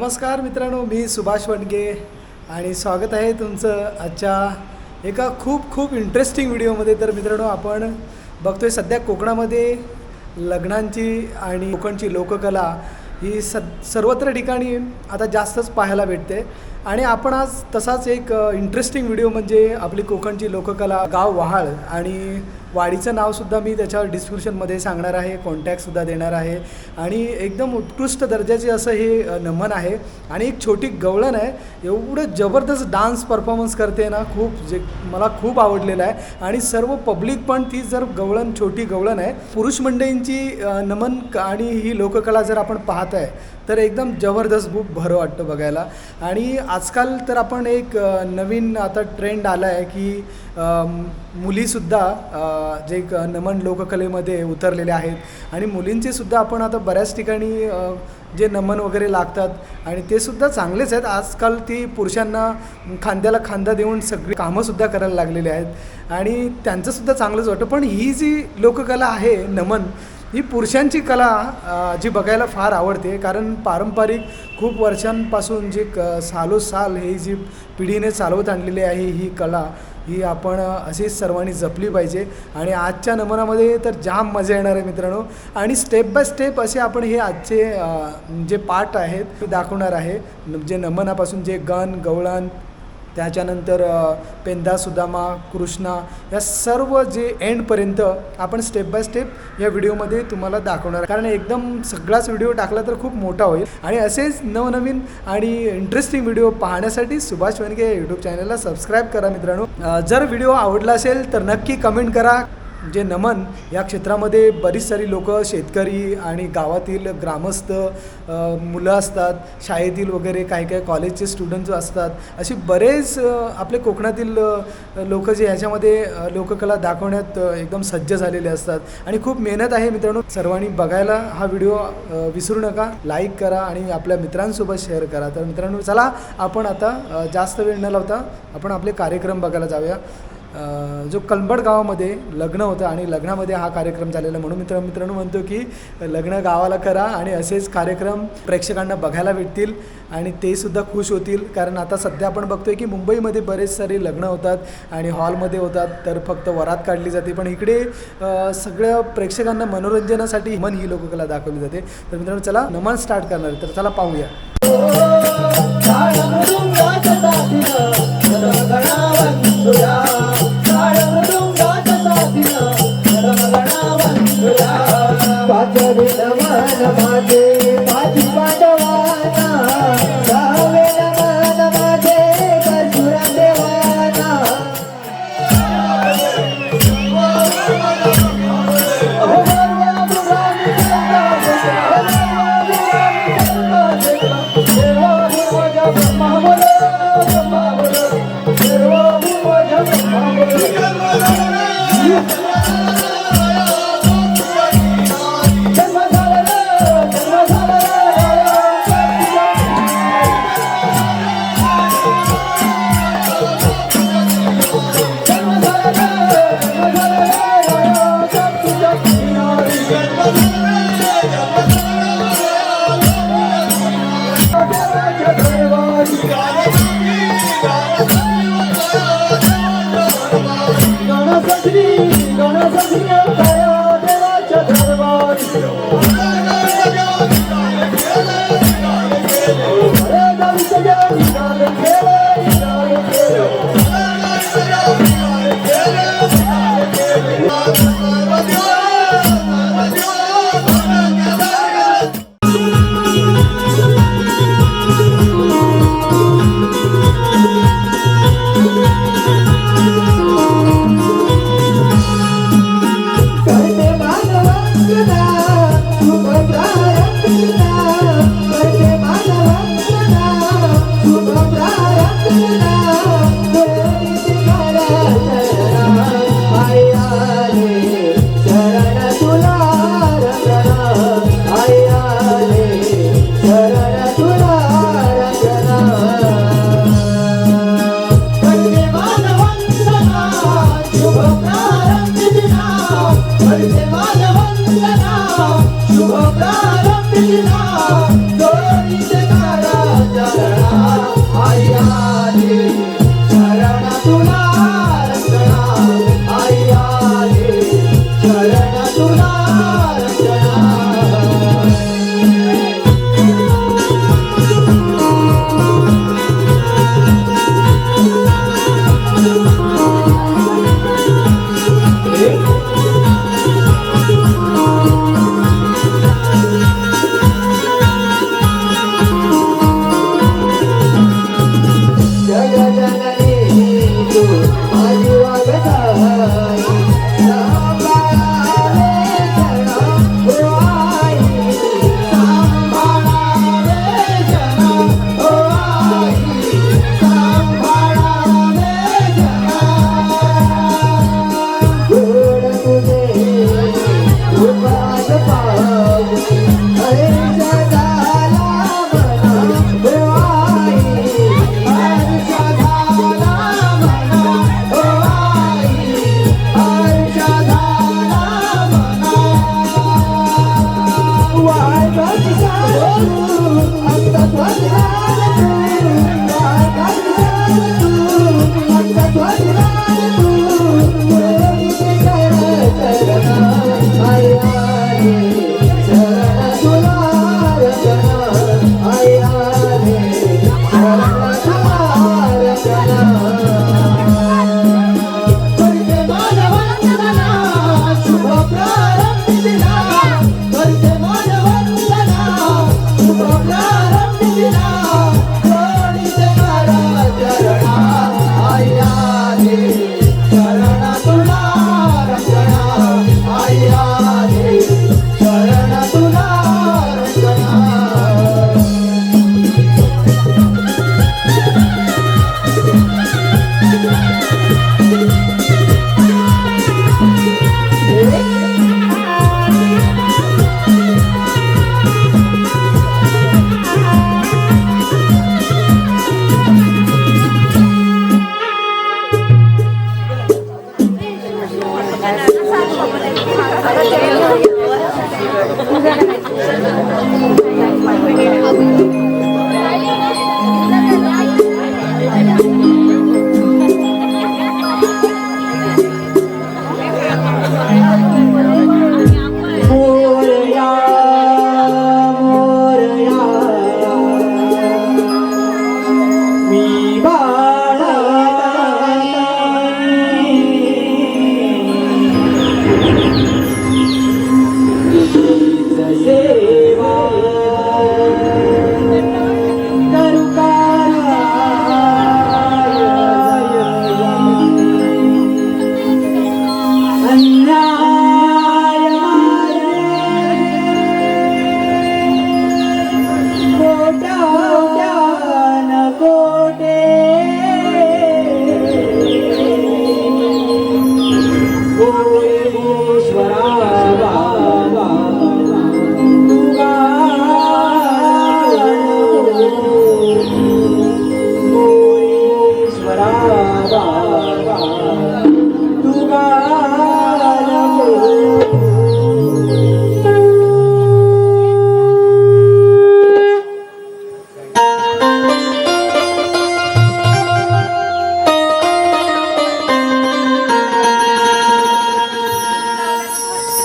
नमस्कार मित्रांनो, मी सुभाष वडगे आणि स्वागत आहे तुमचं आजच्या एका खूप इंटरेस्टिंग व्हिडिओमध्ये. तर मित्रांनो, आपण बघतोय सध्या कोकणामध्ये लग्नांची आणि कोकणची लोककला ही सर्वत्र ठिकाणी आता जास्तच पाहायला भेटते. आणि आपण आज तसाच एक इंटरेस्टिंग व्हिडिओ म्हणजे आपली कोकणची लोककला, गाव वहाळ आणि वाडीचं नावसुद्धा मी त्याच्यावर डिस्क्रिप्शनमध्ये सांगणार आहे, कॉन्टॅक्टसुद्धा देणार आहे. आणि एकदम उत्कृष्ट दर्जाचे असं हे नमन आहे आणि एक छोटी गवळण आहे. एवढं जबरदस्त डान्स परफॉर्मन्स करते ना, जे मला खूप आवडलेलं आहे. आणि सर्व पब्लिक पण ती जर गवळण, छोटी गवळण आहे, पुरुष मंडळींची नमन आणि ही लोककला जर आपण पाहत आहे तर एकदम जबरदस्त, खूप बरं वाटतं बघायला. आणि आजकाल तर आपण एक नवीन आता ट्रेंड आला आहे की मुलीसुद्धा जे एक नमन लोककलेमध्ये उतरलेले आहेत आणि मुलींचेसुद्धा आपण आता बऱ्याच ठिकाणी जे नमन वगैरे लागतात आणि ते सुद्धा चांगलेच आहेत. आजकाल ती पुरुषांना खांद्याला खांदा देऊन सगळी कामंसुद्धा करायला लागलेली आहेत आणि त्यांचंसुद्धा चांगलंच वाटतं. पण ही जी लोककला आहे नमन, ही पुरुषांची कला जी बघायला फार आवडते. कारण पारंपरिक खूप वर्षांपासून जी सालोसाल ही जी पिढीने चालवत आणलेली आहे ही कला, ही आपण अशीच सर्वांनी जपली पाहिजे. आणि आजच्या नमनामध्ये तर जाम मजा येणार आहे मित्रांनो. आणि स्टेप बाय स्टेप असे आपण हे आजचे जे पार्ट आहेत ते दाखवणार आहे. जे नमनापासून जे गण, गवळण, त्याच्यानंतर पेंदा, सुदामा, कृष्णा, या सर्व जे एंडपर्यंत आपण स्टेप बाय स्टेप या व्हिडिओमध्ये तुम्हाला दाखवणार. कारण एकदम सगळाच व्हिडिओ टाकला तर खूप मोठा होईल. आणि असेच नवनवीन आणि इंटरेस्टिंग व्हिडिओ पाहण्यासाठी सुभाष वनगे या यूट्यूब चॅनलला सबस्क्राईब करा मित्रांनो. जर व्हिडिओ आवडला असेल तर नक्की कमेंट करा. जे नमन या क्षेत्रामध्ये बरीच सारी लोक, शेतकरी आणि गावातील ग्रामस्थ मुलं असतात, शाळेतील वगैरे काही कॉलेजचे स्टुडंट्स असतात, अशी बरेच आपले कोकणातील लोक जे ह्याच्यामध्ये लोककला दाखवण्यात एकदम सज्ज झालेले असतात. आणि खूप मेहनत आहे मित्रांनो. सर्वांनी बघायला हा व्हिडिओ विसरू नका, लाईक करा आणि आपल्या मित्रांसोबत शेअर करा. तर मित्रांनो, चला आपण आता जास्त वेळ न लावता आपण आपले कार्यक्रम बघायला जाऊया. जो कलंबड गावामध्ये लग्न होतं आणि लग्नामध्ये हा कार्यक्रम झालेला, म्हणून मित्रांनो म्हणतो की लग्न गावाला करा आणि असेच कार्यक्रम प्रेक्षकांना बघायला भेटतील आणि ते सुद्धा खुश होतील. कारण आता सध्या आपण बघतोय की मुंबईमध्ये बरेच सारे लग्न होतात आणि हॉलमध्ये होतात, तर फक्त वरात काढली जाते. पण इकडे सगळ्या प्रेक्षकांना मनोरंजनासाठी नमन ही लोककला दाखवली जाते. तर मित्रांनो, चला नमन स्टार्ट करणार आहे, तर चला पाहूया. शुभ प्रारंभ रूपात पाहुनी हर्ष झाला मना ओ आई हर्ष झाला मना ओ आई हर्ष झाला मना वाळवंट सारून अंतत वाजणार तू वाळवंट सारून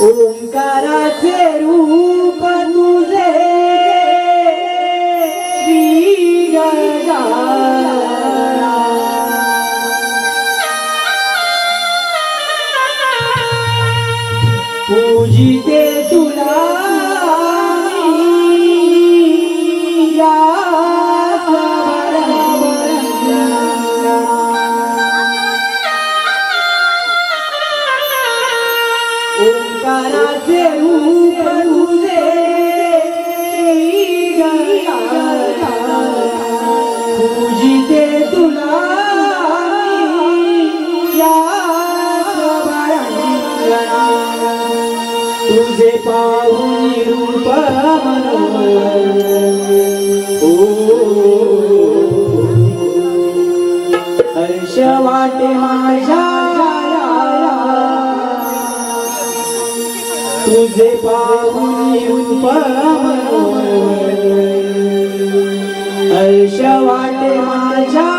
ओंकाराचे रूप तुझे श्री गजानना पूजिते तुला या ओंकाराचे रूप तुझे पूजिते तुला या तुझे पाहुनी रूप मनोहर हर्ष वाटे माझ्या तुझे पाहुनी रूप मनोहर हर्ष वाटे माझ्या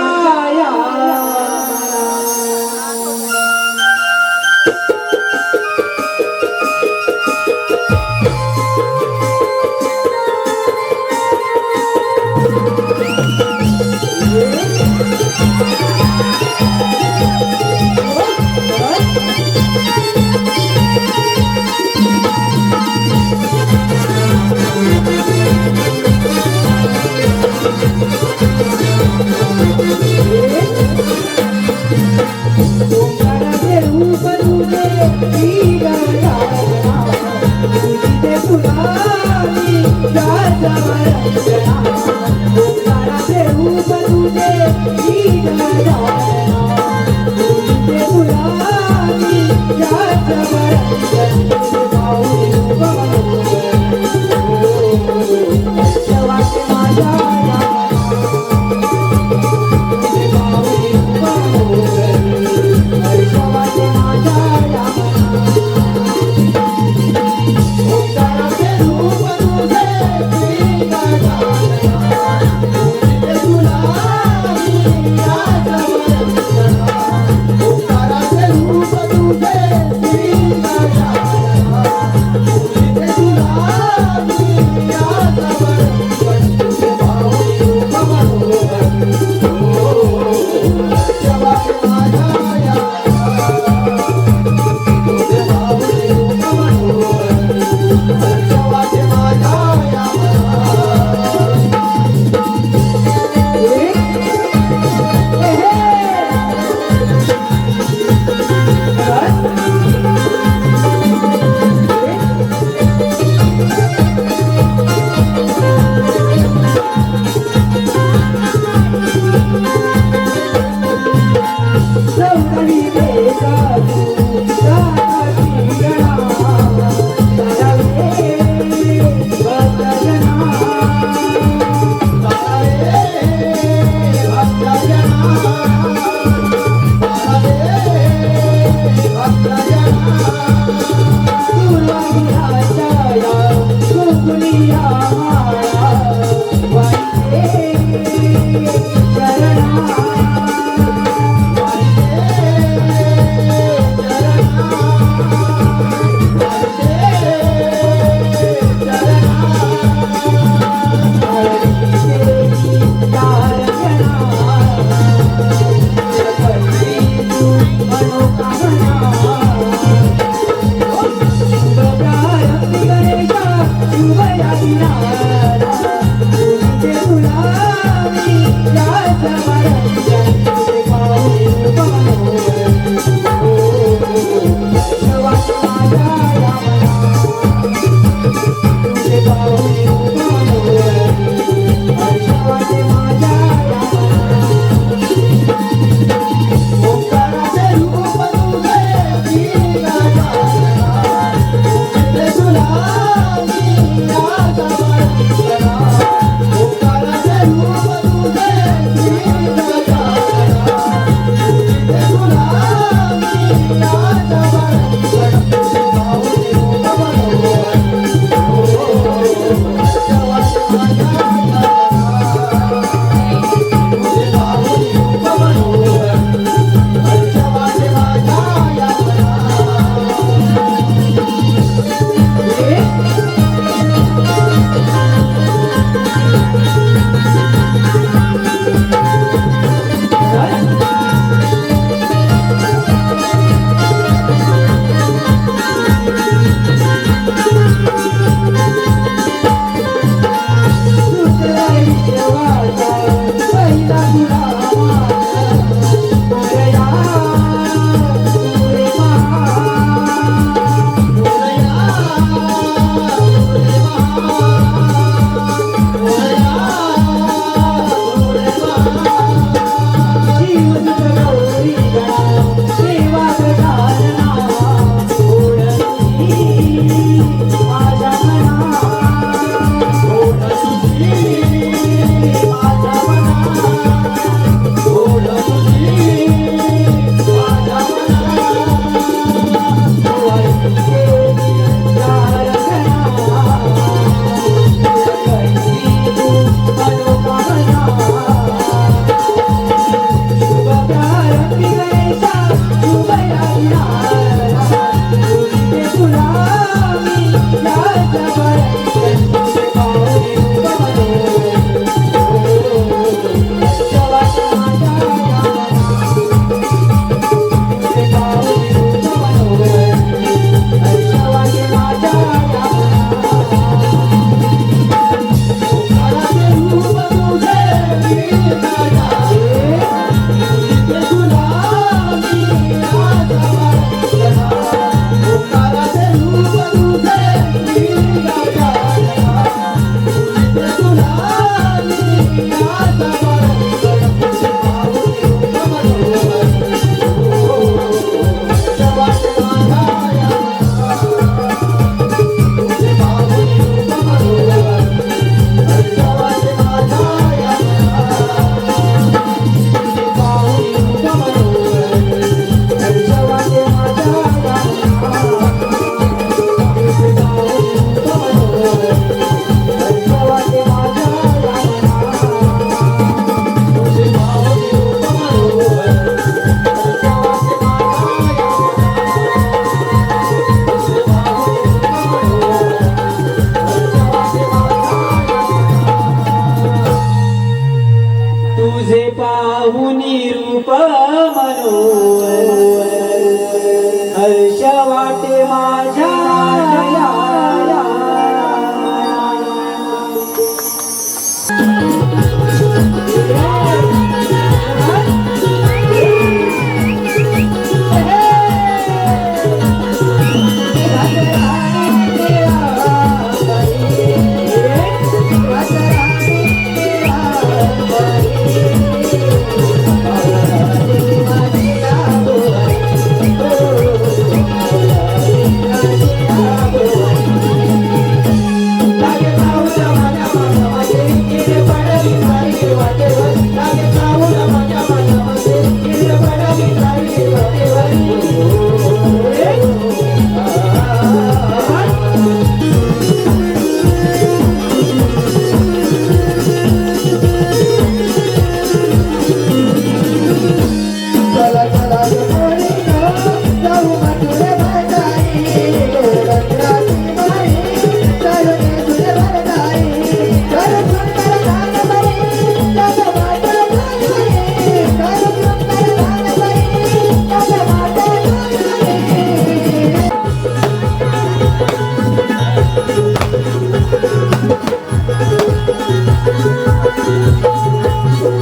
हर्ष वाटे माझ्या या